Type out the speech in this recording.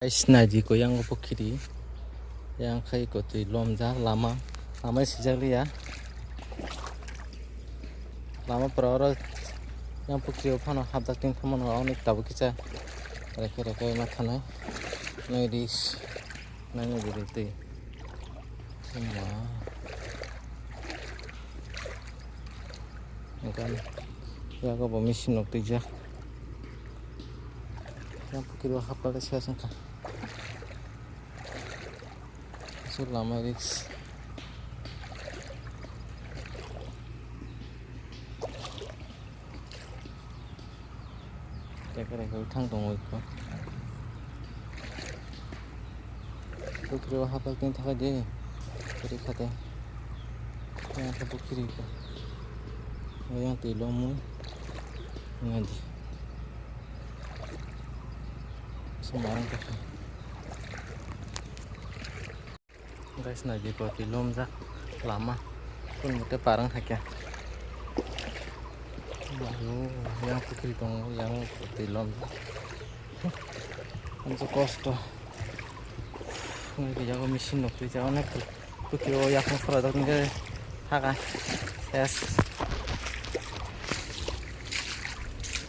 Snaji ko yang pokiri yang kai ko tui lomja lama sijak lama perora yang pokiri opano habdak ting phamano onek tabu kicha reke mathanai nai dis nai birute kan ya ko mesin nok tijak yang pokiri hapal sia sangka lama riks reka utang dong iko pokiri hapal ting thaka de kiri khate yang pokiri ko yang tilomu ngadi semarang ka guys naji ko tilom jak lama pun mute parang thakya yang pokiri dong yang tilom anjo kosto ngi jago mesin nok jago nek pokiri yang khara dong nge haga yes